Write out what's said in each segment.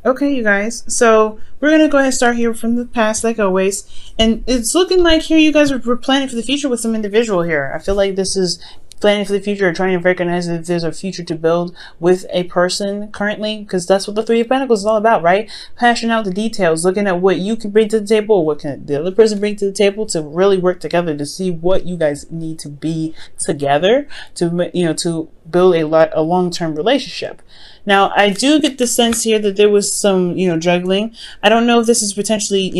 Okay, you guys. So we're gonna go ahead and start here from the past, like always. And it's looking like here you guys are planning for the future with some individual here. I feel like this is planning for the future, or trying to recognize that there's a future to build with a person currently, because that's what the Three of Pentacles is all about, right? Hashing out the details, looking at what you can bring to the table, what can the other person bring to the table, to really work together to see what you guys need to be together to, to build a long-term relationship. Now, I do get the sense here that there was some, juggling. I don't know if this is potentially,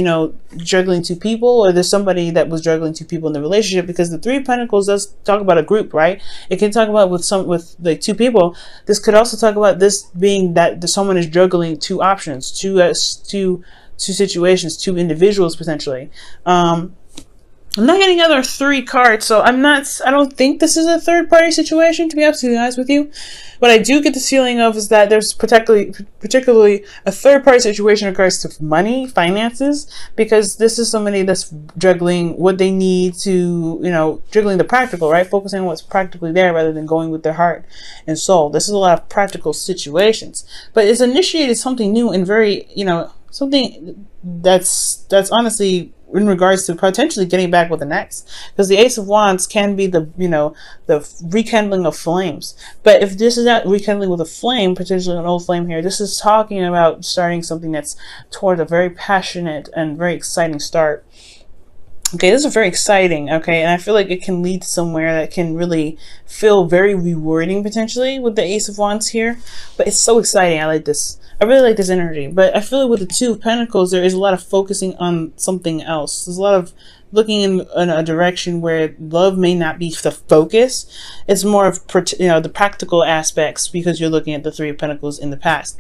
juggling two people, or there's somebody that was juggling two people in the relationship, because the Three of Pentacles does talk about a group, right? It can talk about with like two people. This could also talk about this being that someone is juggling two options, two situations, two individuals potentially. I'm not getting other three cards, so I don't think this is a third party situation, to be absolutely honest with you. What I do get this feeling of is that there's particularly a third party situation in regards to money, finances, because this is somebody that's juggling what they need to, juggling the practical, right? Focusing on what's practically there rather than going with their heart and soul. This is a lot of practical situations, but it's initiated something new and very, something that's honestly in regards to potentially getting back with an ex, because the Ace of Wands can be the rekindling of flames. But if this is not rekindling with a flame, potentially an old flame here, this is talking about starting something that's toward a very passionate and very exciting start. Okay, this is very exciting, okay, and I feel like it can lead to somewhere that can really feel very rewarding potentially with the Ace of Wands here. But it's so exciting. I like this. I really like this energy. But I feel like with the Two of Pentacles, there is a lot of focusing on something else. There's a lot of looking in a direction where love may not be the focus. It's more of the practical aspects, because you're looking at the Three of Pentacles in the past.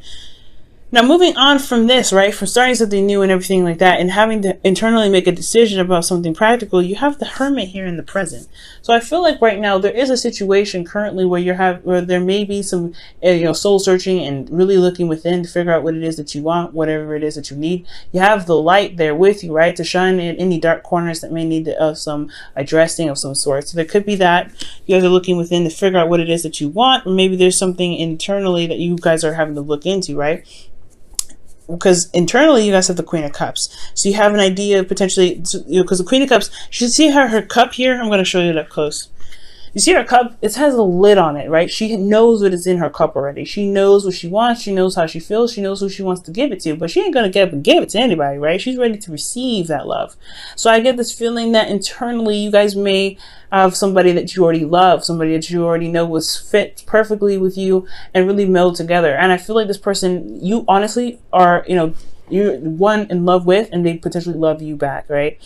Now, moving on from this, right, from starting something new and everything like that, and having to internally make a decision about something practical, you have the Hermit here in the present. So I feel like right now there is a situation currently where there may be some, soul searching and really looking within to figure out what it is that you want, whatever it is that you need. You have the light there with you, right, to shine in any dark corners that may need some addressing of some sort. So there could be that you guys are looking within to figure out what it is that you want, or maybe there's something internally that you guys are having to look into, right? Because internally you guys have the Queen of Cups, so you have an idea of potentially, because the Queen of Cups, you should see her cup here. I'm going to show you it up close. You see her cup, it has a lid on it, right? She knows what is in her cup already. She knows what she wants. She knows how she feels. She knows who she wants to give it to, but she ain't going to get up and give it to anybody, right? She's ready to receive that love. So I get this feeling that internally you guys may have somebody that you already love, somebody that you already know was fit perfectly with you and really meld together. And I feel like this person, you honestly are, you're one in love with, and they potentially love you back, right?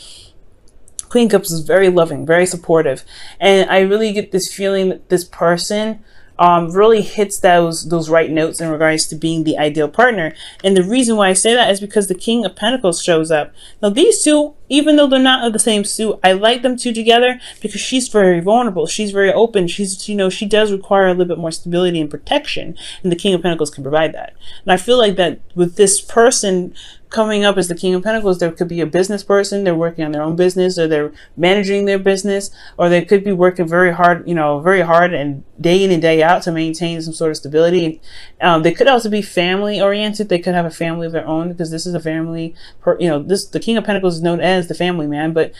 Queen of Cups is very loving, very supportive. And I really get this feeling that this person really hits those right notes in regards to being the ideal partner. And the reason why I say that is because the King of Pentacles shows up. Now these two, even though they're not of the same suit, I like them two together because she's very vulnerable. She's very open. She does require a little bit more stability and protection, and the King of Pentacles can provide that. And I feel like that with this person coming up as the King of Pentacles, there could be a business person. They're working on their own business, or they're managing their business, or they could be working very hard, and day in and day out to maintain some sort of stability. They could also be family oriented. They could have a family of their own, because this is a family. The King of Pentacles is known as the family man. But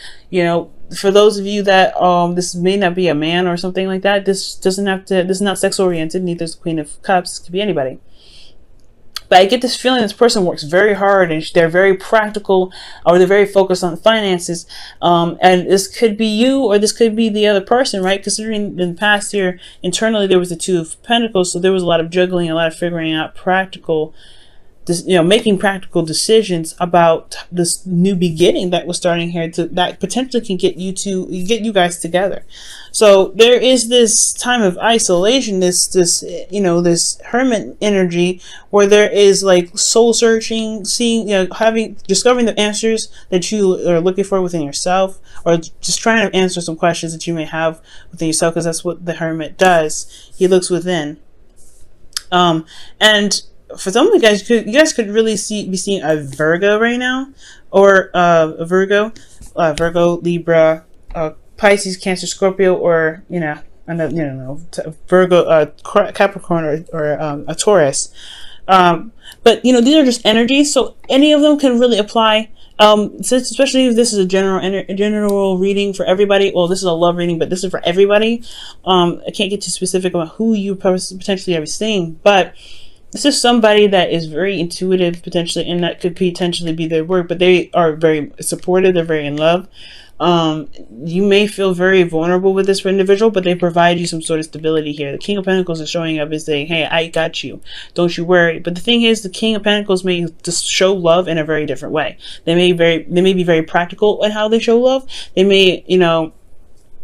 for those of you that this may not be a man or something like that, this is not sex oriented. Neither is the Queen of Cups. It could be anybody. But I get this feeling this person works very hard, and they're very practical, or they're very focused on finances. And this could be you, or this could be the other person, right? Considering in the past here, internally there was the Two of Pentacles, so there was a lot of juggling, a lot of figuring out making practical decisions about this new beginning that was starting here, that potentially can get you guys together. So there is this time of isolation, this hermit energy, where there is like soul searching, seeing, discovering the answers that you are looking for within yourself, or just trying to answer some questions that you may have within yourself, because that's what the hermit does. He looks within. And for some of you guys could really be seeing a Virgo right now, or a Virgo, Libra, Pisces, Cancer, Scorpio, or Virgo, Capricorn, or a Taurus. But you know, these are just energies, so any of them can really apply. Since especially if this is a general reading for everybody. Well, this is a love reading, but this is for everybody. I can't get too specific about who you potentially are seeing, but this is somebody that is very intuitive potentially, and that could potentially be their work. But they are very supportive. They're very in love. You may feel very vulnerable with this individual, but they provide you some sort of stability here. The King of Pentacles is showing up and saying, hey, I got you. Don't you worry. But the thing is, the King of Pentacles may just show love in a very different way. They may be very practical in how they show love. They may, you know,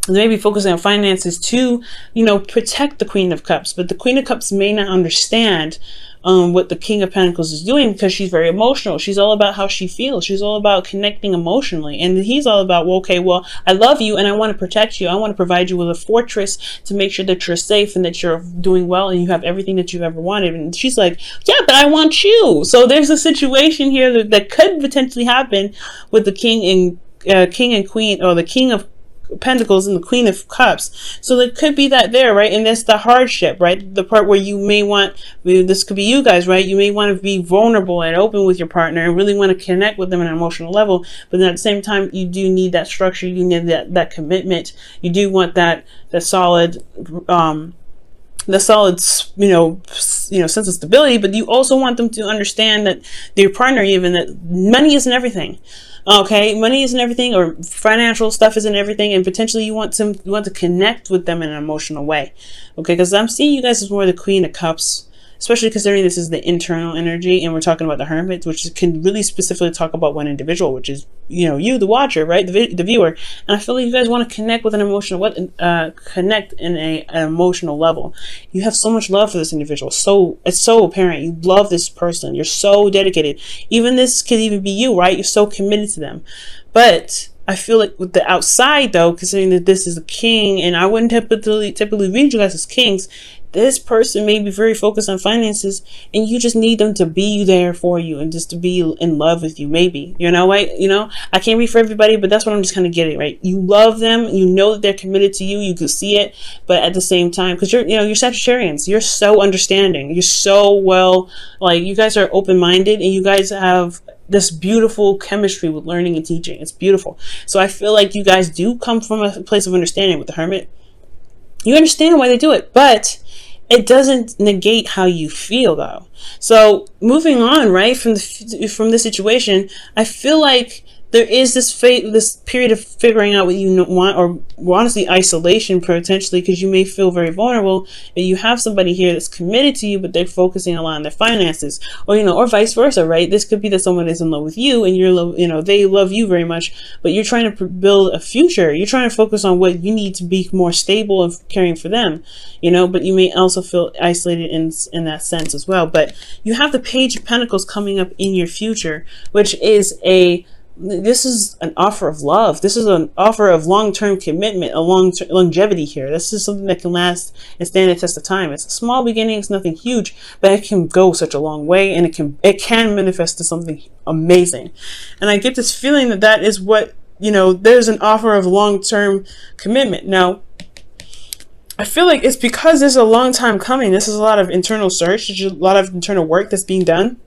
they may be focusing on finances to, you know, protect the Queen of Cups. But the Queen of Cups may not understand what the King of Pentacles is doing, because she's very emotional. She's all about how she feels. She's all about connecting emotionally. And he's all about, well, okay, well, I love you and I want to protect you. I want to provide you with a fortress to make sure that you're safe and that you're doing well and you have everything that you've ever wanted. And she's like, yeah, but I want you. So there's a situation here that could potentially happen with the King and Queen, or the King of Pentacles and the Queen of Cups. So there could be that there, right? And that's the hardship, right? The part where you may want, this could be you guys, right? You may want to be vulnerable and open with your partner and really want to connect with them on an emotional level, but then at the same time, you do need that structure. You need that commitment. You do want that solid, you know, sense of stability, but you also want them to understand that their partner, even, that money isn't everything. Okay, money isn't everything, or financial stuff isn't everything, and potentially you want to connect with them in an emotional way. Okay, because I'm seeing you guys as more the Queen of Cups, especially considering this is the internal energy, and we're talking about the Hermit, which can really specifically talk about one individual, which is, you know, you, the watcher, right, the viewer. And I feel like you guys want to connect with an emotional, connect in an emotional level. You have so much love for this individual, so it's so apparent. You love this person. You're so dedicated. Even this could even be you, right? You're so committed to them. But I feel like with the outside, though, considering that this is a king, and I wouldn't typically read you guys as kings, this person may be very focused on finances, and you just need them to be there for you and just to be in love with you, maybe. You know, right? You know, I can't read for everybody, but that's what I'm just kind of getting, right? You love them, you know that they're committed to you, you can see it, but at the same time, because you're Sagittarians, you're so understanding, you're so well, like, you guys are open-minded, and you guys have this beautiful chemistry with learning and teaching. It's beautiful. So I feel like you guys do come from a place of understanding with the Hermit. You understand why they do it, but it doesn't negate how you feel, though. So moving on, right, from this situation, I feel like there is this period of figuring out what you want, or honestly isolation potentially, because you may feel very vulnerable, and you have somebody here that's committed to you, but they're focusing a lot on their finances, or, you know, or vice versa, right? This could be that someone is in love with you, and they love you very much, but you're trying to build a future. You're trying to focus on what you need to be more stable and caring for them, you know, but you may also feel isolated in that sense as well. But you have the Page of Pentacles coming up in your future, which is this is an offer of love. This is an offer of long-term commitment, a longevity here. This is something that can last and stand the test of time. It's a small beginning, it's nothing huge, but it can go such a long way, and it can manifest to something amazing. And I get this feeling that is what, you know, there's an offer of long-term commitment. Now, I feel like it's because this is a long time coming. This is a lot of internal search. There's a lot of internal work that's being done.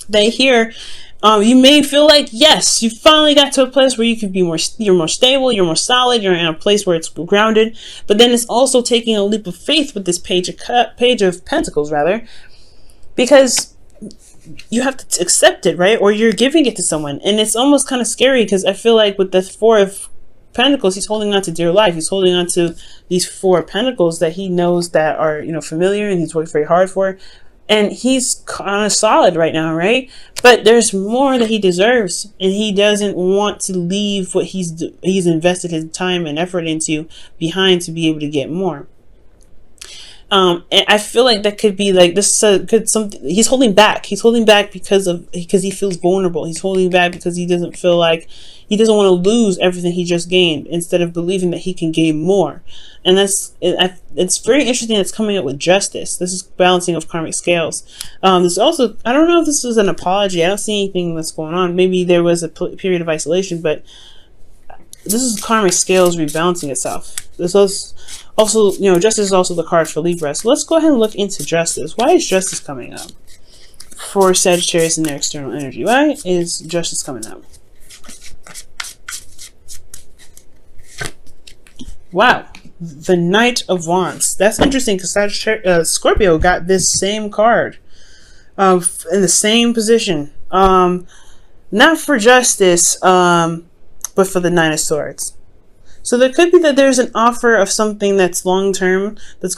They here, you may feel like, yes, you finally got to a place where you can be you're more stable, you're more solid, you're in a place where it's grounded. But then it's also taking a leap of faith with this Page of Pentacles, rather, because you have to accept it, right? Or you're giving it to someone, and it's almost kind of scary, because I feel like with the Four of Pentacles, he's holding on to dear life. He's holding on to these Four of Pentacles that he knows that are, you know, familiar, and he's worked very hard for. And he's kind of solid right now, right? But there's more that he deserves, and he doesn't want to leave what he's invested his time and effort into behind to be able to get more. And I feel like that could be like this. He's holding back. He's holding back because he feels vulnerable. He's holding back because he doesn't feel like he doesn't want to lose everything he just gained, instead of believing that he can gain more. And it's very interesting. It's coming up with Justice. This is balancing of karmic scales. There's also, I don't know if this is an apology. I don't see anything that's going on. Maybe there was a period of isolation, but this is karmic scales rebalancing itself. This is also, you know, justice is also the card for Libra. So let's go ahead and look into justice. Why is justice coming up for Sagittarius and their external energy? Why is justice coming up? Wow, the Knight of Wands. That's interesting because Scorpio got this same card in the same position. Not for justice, but for the Nine of Swords. So there could be that there's an offer of something that's long term, that's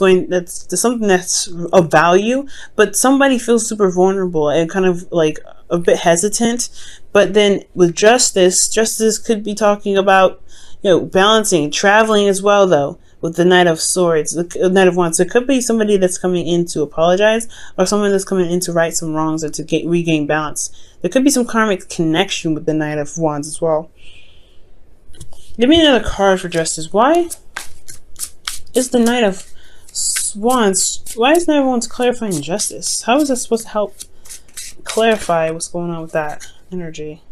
something that's of value, but somebody feels super vulnerable and kind of like a bit hesitant. But then with justice could be talking about, you know, balancing, traveling as well, though, with the Knight of Swords, the Knight of Wands. It could be somebody that's coming in to apologize, or someone that's coming in to right some wrongs or to regain balance. There could be some karmic connection with the Knight of Wands as well. Give me another card for justice. Why is the Knight of Wands? Why is Knight of Wands clarifying justice? How is that supposed to help clarify what's going on with that energy?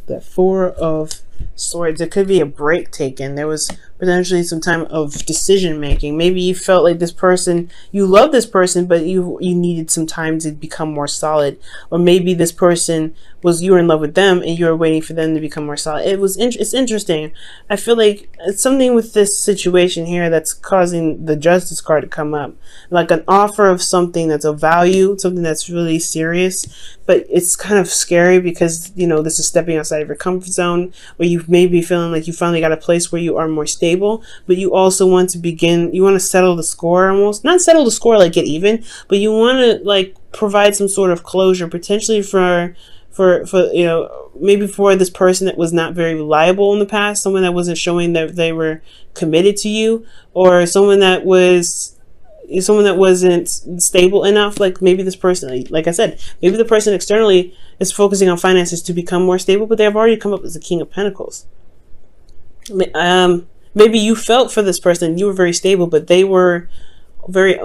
That Four of Swords. It could be a break taken. There was potentially some time of decision making. Maybe you felt like this person, you love this person, but you needed some time to become more solid. Or maybe this person you were in love with them and you were waiting for them to become more solid. It's interesting. I feel like it's something with this situation here that's causing the Justice card to come up. Like an offer of something that's of value, something that's really serious, but it's kind of scary because, you know, this is stepping outside of your comfort zone, where you may be feeling like you finally got a place where you are more stable, but you also want to you want to settle the score almost. Not settle the score like get even, but you want to like provide some sort of closure, potentially for you know, maybe for this person that was not very reliable in the past, someone that wasn't showing that they were committed to you, or someone that wasn't stable enough. Like maybe this person, like I said, maybe the person externally is focusing on finances to become more stable, but they have already come up as the King of Pentacles. Maybe you felt for this person, you were very stable, but they were very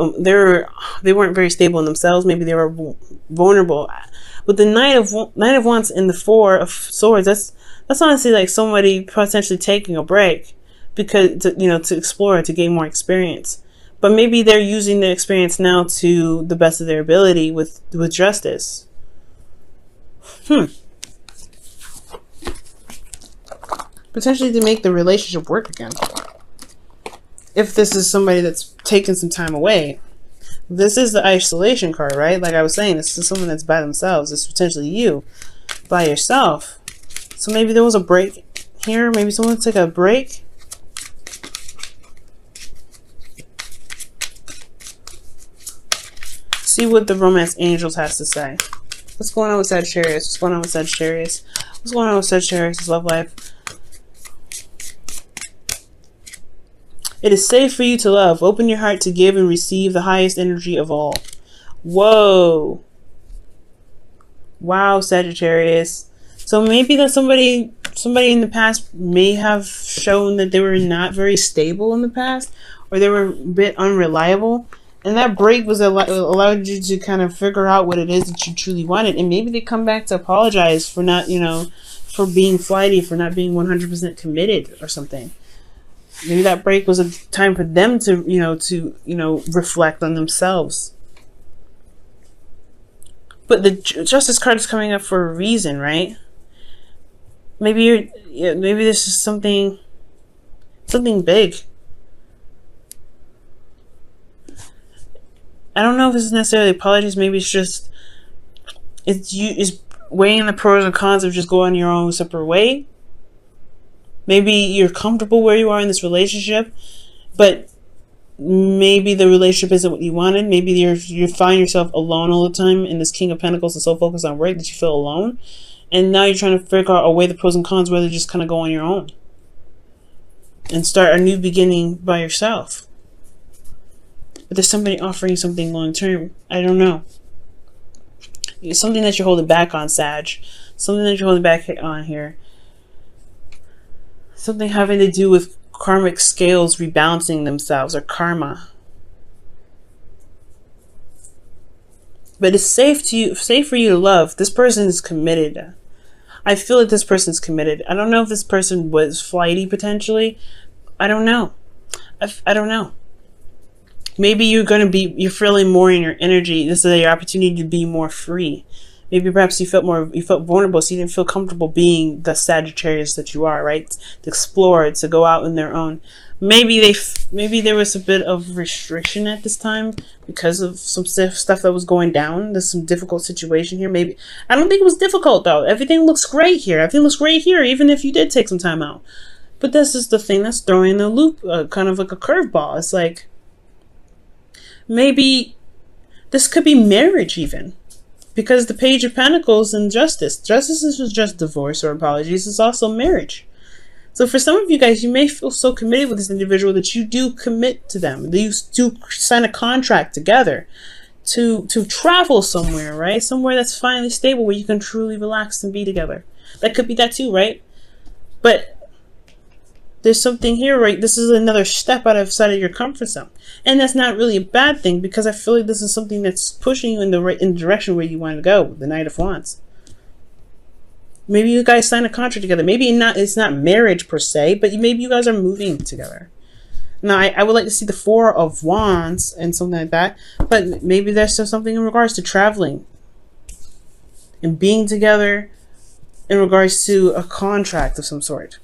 they weren't very stable in themselves. Maybe they were vulnerable. With the Knight of Wands and the Four of Swords, that's honestly like somebody potentially taking a break because to explore, to gain more experience. But maybe they're using the experience now to the best of their ability with justice. Potentially to make the relationship work again. If this is somebody that's taken some time away. This is the isolation card, right? Like I was saying, this is someone that's by themselves. It's potentially you by yourself. So maybe there was a break here. Maybe someone took a break. See what the Romance Angels has to say. What's going on with Sagittarius? What's going on with Sagittarius? What's going on with Sagittarius' love life? It is safe for you to love. Open your heart to give and receive the highest energy of all. Whoa. Wow, Sagittarius. So maybe that somebody in the past may have shown that they were not very stable in the past, or they were a bit unreliable. And that break was allowed you to kind of figure out what it is that you truly wanted. And maybe they come back to apologize for not, for being flighty, for not being 100% committed or something. Maybe that break was a time for them to, reflect on themselves. But the Justice card is coming up for a reason, right? Maybe maybe this is something big. I don't know if this is necessarily apologies. Maybe it's just it's weighing the pros and cons of just going your own separate way. Maybe you're comfortable where you are in this relationship, but maybe the relationship isn't what you wanted. Maybe you find yourself alone all the time, and this King of Pentacles is so focused on work that you feel alone. And now you're trying to figure out a way the pros and cons, whether just kind of go on your own and start a new beginning by yourself. But there's somebody offering something long term. I don't know. It's something that you're holding back on, Sag. Something that you're holding back on here. Something having to do with karmic scales rebalancing themselves, or karma. But it's safe for you to love. This person is committed. I feel like this person's committed. I don't know if this person was flighty potentially. I don't know. I don't know. Maybe you're feeling more in your energy. This is your opportunity to be more free. Maybe perhaps you felt vulnerable, so you didn't feel comfortable being the Sagittarius that you are, right? To explore, to go out on their own. Maybe there was a bit of restriction at this time because of some stuff that was going down. There's some difficult situation here. Maybe I don't think it was difficult though. Everything looks great here. Everything looks great here, even if you did take some time out. But this is the thing that's throwing the loop, kind of like a curveball. It's like maybe this could be marriage even. Because the Page of Pentacles and Justice. Justice is just divorce or apologies. It's also marriage. So for some of you guys, you may feel so committed with this individual that you do commit to them. You do sign a contract together to travel somewhere, right? Somewhere that's finally stable where you can truly relax and be together. That could be that too, right? But there's something here, right? This is another step outside of your comfort zone. And that's not really a bad thing because I feel like this is something that's pushing you in the direction where you want to go, the Knight of Wands. Maybe you guys sign a contract together. Maybe it's not marriage per se, but maybe you guys are moving together. Now, I would like to see the Four of Wands and something like that, but maybe there's still something in regards to traveling and being together in regards to a contract of some sort.